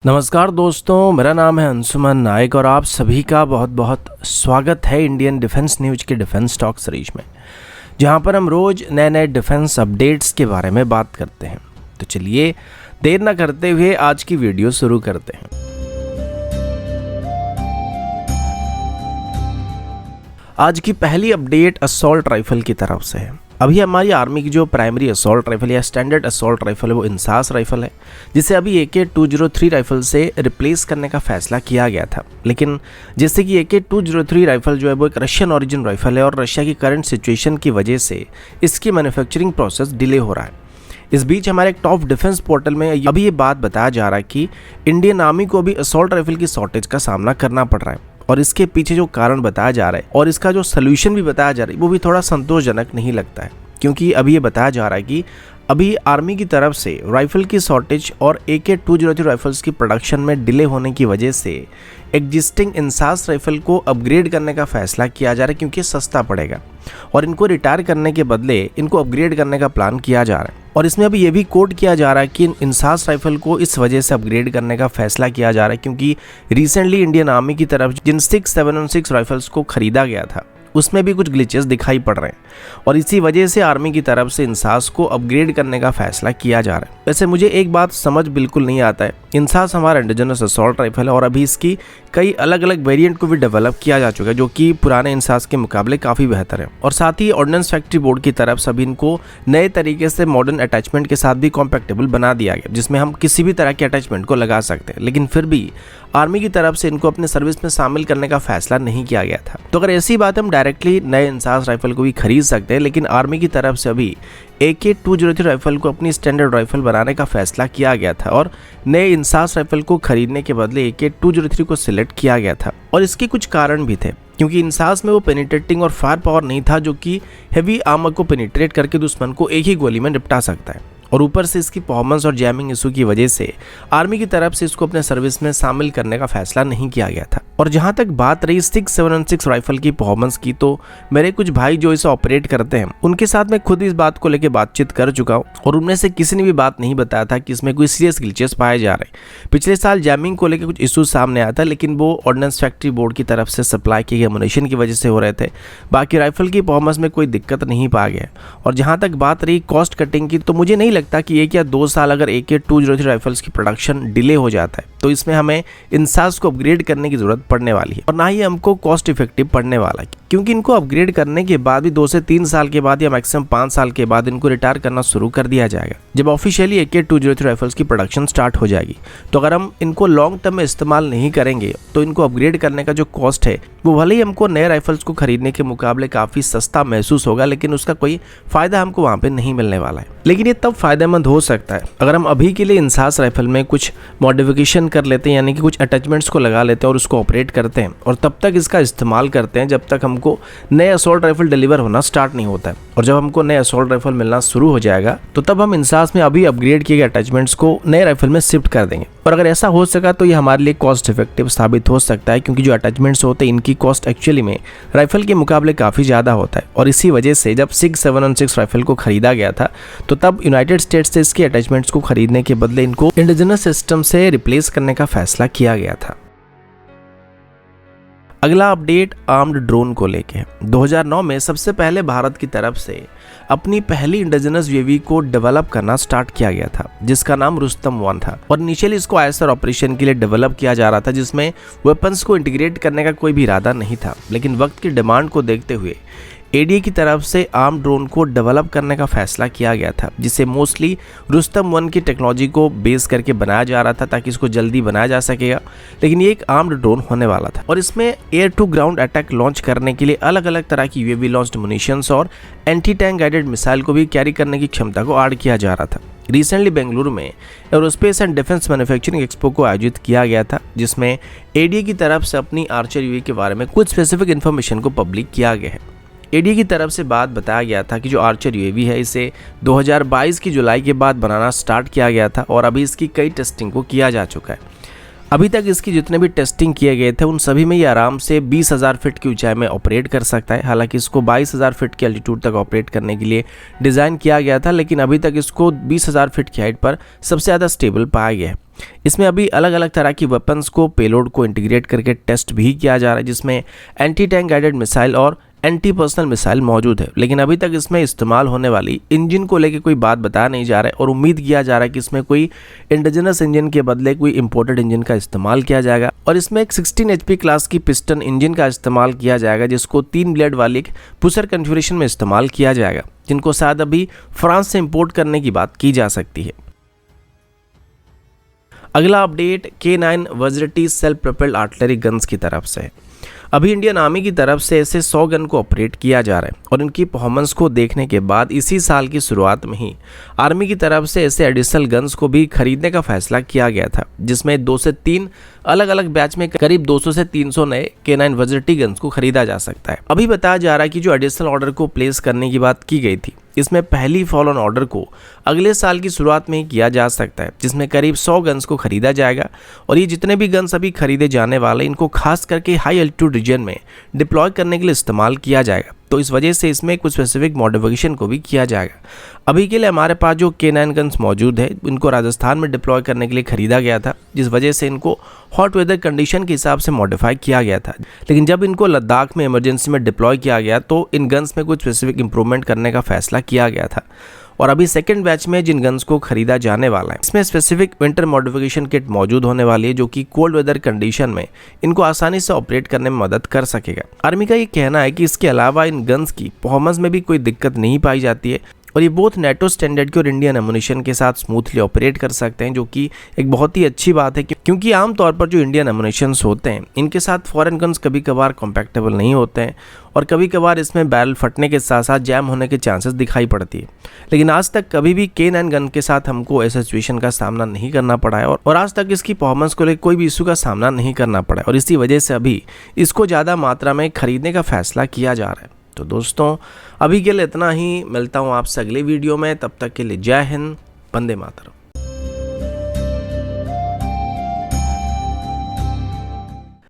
नमस्कार दोस्तों, मेरा नाम है अंशुमन नायक और आप सभी का बहुत बहुत स्वागत है इंडियन डिफेंस न्यूज के डिफेंस टॉक सीरीज में, जहां पर हम रोज़ नए नए डिफेंस अपडेट्स के बारे में बात करते हैं। तो चलिए देर ना करते हुए आज की वीडियो शुरू करते हैं। आज की पहली अपडेट असॉल्ट राइफल की तरफ से है। अभी हमारी आर्मी की जो प्राइमरी असॉल्ट राइफल या स्टैंडर्ड असॉल्ट राइफल है वो इंसास राइफल है, जिसे अभी AK-203 राइफल से रिप्लेस करने का फैसला किया गया था। लेकिन जैसे कि AK-203 राइफल जो है वो एक रशियन ओरिजिन राइफल है और रशिया की करंट सिचुएशन की वजह से इसकी मैन्युफैक्चरिंग प्रोसेस डिले हो रहा है। इस बीच हमारे एक टॉप डिफेंस पोर्टल में अभी ये बात बताया जा रहा है कि इंडियन आर्मी को अभी असॉल्ट राइफल की शॉर्टेज का सामना करना पड़ रहा है और इसके पीछे जो कारण बताया जा रहा है और इसका जो सलूशन भी बताया जा रहा है वो भी थोड़ा संतोषजनक नहीं लगता है, क्योंकि अभी ये बताया जा रहा है कि अभी आर्मी की तरफ से राइफल की शॉर्टेज और AK-203 राइफल्स की प्रोडक्शन में डिले होने की वजह से एग्जिस्टिंग इंसास राइफल को अपग्रेड करने का फैसला किया जा रहा है, क्योंकि सस्ता पड़ेगा और इनको रिटायर करने के बदले इनको अपग्रेड करने का प्लान किया जा रहा है। और इसमें अभी ये भी कोट किया जा रहा है कि इंसास राइफल को इस वजह से अपग्रेड करने का फैसला किया जा रहा है क्योंकि रिसेंटली इंडियन आर्मी की तरफ जिन 6716 राइफल्स को खरीदा गया था उसमें भी कुछ ग्लिचेस दिखाई पड़ रहे हैं और इसी वजह से आर्मी की तरफ से इंसास को अपग्रेड करने का फैसला किया जा रहा है। वैसे मुझे एक बात समझ बिल्कुल नहीं आता है, इंसास हमारा इंडिजिनस असॉल्ट राइफल है और अभी इसकी कई अलग अलग वेरिएंट को भी डेवलप किया जा चुका है जो कि पुराने इंसास के मुकाबले काफ़ी बेहतर है। और साथ ही ऑर्डिनेंस फैक्ट्री बोर्ड की तरफ से अभी इनको नए तरीके से मॉडर्न अटैचमेंट के साथ भी कॉम्पैक्टेबल बना दिया गया, जिसमें हम किसी भी तरह के अटैचमेंट को लगा सकते हैं। लेकिन फिर भी आर्मी की तरफ से इनको अपने सर्विस में शामिल करने का फैसला नहीं किया गया था। तो अगर ऐसी बात हम डायरेक्टली नए इंसास राइफल को भी खरीद सकते हैं, लेकिन आर्मी की तरफ से अभी AK-203 राइफल को अपनी स्टैंडर्ड राइफल बनाने का फैसला किया गया था और नए इंसास राइफल को खरीदने के बदले AK-203 को सिलेक्ट किया गया था। और इसके कुछ कारण भी थे, क्योंकि इंसास में वो पेनिट्रेटिंग और फायर पावर नहीं था जो कि हेवी आर्मर को पेनिट्रेट करके दुश्मन को एक ही गोली में निपटा सकता है। और ऊपर से इसकी परफॉर्मेंस और जैमिंग इशू की वजह से आर्मी की तरफ से इसको अपने सर्विस में शामिल करने का फैसला नहीं किया गया था। और जहां तक बात रही 6716 राइफल की परफॉर्मेंस की, तो मेरे कुछ भाई जो इसे ऑपरेट करते हैं उनके साथ मैं खुद इस बात को लेकर बातचीत कर चुका हूं और उनमें से किसी ने भी बात नहीं बताया था कि इसमें कोई सीरियस ग्लिचेस पाए जा रहे हैं। पिछले साल जैमिंग को लेकर कुछ इशूज सामने आया था, लेकिन वो ऑर्डिनेंस फैक्ट्री बोर्ड की तरफ से सप्लाई किए गए एमुनेशन की वजह से हो रहे थे। बाकी राइफल की परफॉर्मेंस में कोई दिक्कत नहीं पाया गया। और जहाँ तक बात रही कॉस्ट कटिंग की, तो मुझे नहीं लगता कि 1 या 2 साल अगर AK-203 राइफल्स की प्रोडक्शन डिले हो जाता है तो इसमें हमें इंसास को अपग्रेड करने की जरूरत पड़ने वाली है और ना ही हमको कॉस्ट इफेक्टिव पड़ने वाला है, क्योंकि इनको अपग्रेड करने के बाद भी 2 से 3 साल के बाद या मैक्सिमम 5 साल के बाद इनको रिटायर करना शुरू कर दिया जाएगा, जब ऑफिशियली AK-203 राइफल्स की प्रोडक्शन स्टार्ट हो जाएगी। तो अगर हम इनको लॉन्ग टर्म में इस्तेमाल नहीं करेंगे तो इनको अपग्रेड करने का जो कॉस्ट है वो भले ही हमको नए राइफल्स को खरीदने के मुकाबले काफ़ी सस्ता महसूस होगा, लेकिन उसका कोई फ़ायदा हमको वहाँ पे नहीं मिलने वाला है। लेकिन ये तब फायदेमंद हो सकता है अगर हम अभी के लिए इंसास राइफल में कुछ मॉडिफिकेशन कर लेते हैं, यानी कि कुछ अटैचमेंट्स को लगा लेते हैं और उसको ऑपरेट करते हैं और तब तक इसका इस्तेमाल करते हैं जब तक हमको नए असॉल्ट राइफल डिलीवर होना स्टार्ट नहीं होता है। और जब हमको नए असॉल्ट राइफल मिलना शुरू हो जाएगा तो तब हम इंसास में अभी अपग्रेड किए गए अटैचमेंट्स को नए राइफल में शिफ्ट कर देंगे। और अगर ऐसा हो सका तो ये हमारे लिए कॉस्ट इफेक्टिव साबित हो सकता है, क्योंकि जो अटैचमेंट्स होते हैं इनकी कॉस्ट एक्चुअली में राइफल के मुकाबले काफ़ी ज़्यादा होता है। और इसी वजह से जब 6716 राइफल को खरीदा गया था तो तब यूनाइटेड स्टेट्स से इसके अटैचमेंट्स को खरीदने के बदले इनको इंडिजिनस सिस्टम से रिप्लेस करने का फैसला किया गया था। अगला अपडेट आर्म्ड ड्रोन को लेके है। 2009 में सबसे पहले भारत की तरफ से अपनी पहली इंडिजिनस यूएवी को डेवलप करना स्टार्ट किया गया था, जिसका नाम रुस्तम 1 था। और इनिशियली इसको ISR ऑपरेशन के लिए डेवलप किया जा रहा था, जिसमें वेपन्स को इंटीग्रेट करने का कोई भी इरादा नहीं था। लेकिन वक्त की डिमांड को देखते हुए ADA की तरफ से आर्म ड्रोन को डेवलप करने का फैसला किया गया था, जिसे मोस्टली रुस्तम 1 की टेक्नोलॉजी को बेस करके बनाया जा रहा था ताकि इसको जल्दी बनाया जा सकेगा। लेकिन ये एक आर्म्ड ड्रोन होने वाला था और इसमें air to ground attack launch करने के लिए अलग अलग तरह की UAV लॉन्च्ड मुनिशंस और एंटी टैंक गाइडेड मिसाइल को भी कैरी करने की क्षमता को ऐड किया जा रहा था। रिसेंटली बेंगलुरु में aerospace and defence manufacturing expo को आयोजित किया गया था, जिसमें ADA की तरफ से अपनी आर्चर UAV के बारे में कुछ स्पेसिफिक इन्फॉर्मेशन को पब्लिक किया गया है। ADA की तरफ से बात बताया गया था कि जो आर्चर UAV है इसे 2022 की जुलाई के बाद बनाना स्टार्ट किया गया था और अभी इसकी कई टेस्टिंग को किया जा चुका है। अभी तक इसकी जितने भी टेस्टिंग किए गए थे उन सभी में ये आराम से 20,000 फीट की ऊंचाई में ऑपरेट कर सकता है। हालांकि इसको 22,000 फीट की एल्टीट्यूड तक ऑपरेट करने के लिए डिज़ाइन किया गया था, लेकिन अभी तक इसको 20,000 फीट की हाइट पर सबसे ज़्यादा स्टेबल पाया गया है। इसमें अभी अलग अलग तरह की वेपन्स को पेलोड को इंटीग्रेट करके टेस्ट भी किया जा रहा है, जिसमें एंटी टैंक गाइडेड मिसाइल और एंटी पर्सनल मिसाइल मौजूद है। लेकिन अभी तक इसमें इस्तेमाल होने वाली इंजन को लेकर कोई बात बताया नहीं जा रहा है और उम्मीद किया जा रहा है कि इसमें कोई इंडिजिनस इंजन के बदले कोई इंपोर्टेड इंजन का इस्तेमाल किया जाएगा और इसमें एक 16 HP क्लास की पिस्टन इंजन का इस्तेमाल किया जाएगा, जिसको 3 ब्लेड वाली पुशर कन्फिगरेशन में इस्तेमाल किया जाएगा, जिनको शायद अभी फ्रांस से इंपोर्ट करने की बात की जा सकती है। अगला update K9 Vajra T self propelled artillery guns की तरफ से है। अभी इंडियन आर्मी की तरफ से ऐसे 100 गन को ऑपरेट किया जा रहा है और इनकी परफॉर्मेंस को देखने के बाद इसी साल की शुरुआत में ही आर्मी की तरफ से ऐसे एडिशनल गन्स को भी खरीदने का फैसला किया गया था, जिसमें 2 से 3 अलग अलग बैच में करीब 200 से 300 नए K9 वज्रटी गन्स को खरीदा जा सकता है। अभी बताया जा रहा है कि जो एडिशनल ऑर्डर को प्लेस करने की बात की गई थी, इसमें पहली फॉलो ऑन ऑर्डर को अगले साल की शुरुआत में ही किया जा सकता है, जिसमें करीब 100 गन्स को खरीदा जाएगा और ये जितने भी गन्स अभी खरीदे जाने वाले इनको खास करके हाई एल्टीट्यूड रीजन में डिप्लॉय करने के लिए इस्तेमाल किया जाएगा। तो इस वजह से इसमें कुछ स्पेसिफिक मॉडिफिकेशन को भी किया जाएगा। अभी के लिए हमारे पास जो K9 गन्स मौजूद है, इनको राजस्थान में डिप्लॉय करने के लिए खरीदा गया था, जिस वजह से इनको हॉट वेदर कंडीशन के हिसाब से मॉडिफाई किया गया था। लेकिन जब इनको लद्दाख में इमरजेंसी में डिप्लॉय किया गया तो इन गन्स में कुछ स्पेसिफिक इंप्रूवमेंट करने का फैसला किया गया था और अभी सेकंड बैच में जिन गन्स को खरीदा जाने वाला है, इसमें स्पेसिफिक विंटर मॉडिफिकेशन किट मौजूद होने वाली है, जो कि कोल्ड वेदर कंडीशन में इनको आसानी से ऑपरेट करने में मदद कर सकेगा। आर्मी का ये कहना है कि इसके अलावा इन गन्स की परफॉर्मेंस में भी कोई दिक्कत नहीं पाई जाती है और ये बोथ नेटो स्टैंडर्ड के और इंडियन एमुनिशन के साथ स्मूथली ऑपरेट कर सकते हैं, जो कि एक बहुत ही अच्छी बात है, क्योंकि आमतौर पर जो इंडियन एमुनिशंस होते हैं इनके साथ फॉरेन गन्स कभी कभार कॉम्पैक्टेबल नहीं होते हैं और कभी कभार इसमें बैरल फटने के साथ साथ जैम होने के चांसेस दिखाई पड़ती है। लेकिन आज तक कभी भी K9 गन के साथ हमको ऐसे सिचुएशन का सामना नहीं करना पड़ा है और आज तक इसकी परफॉर्मेंस को लेकर कोई भी इशू का सामना नहीं करना पड़ा है और इसी वजह से अभी इसको ज़्यादा मात्रा में खरीदने का फैसला किया जा रहा है। तो दोस्तों अभी के लिए इतना ही, मिलता हूँ आपसे अगले वीडियो में, तब तक के लिए जय हिंद, वंदे मातरम।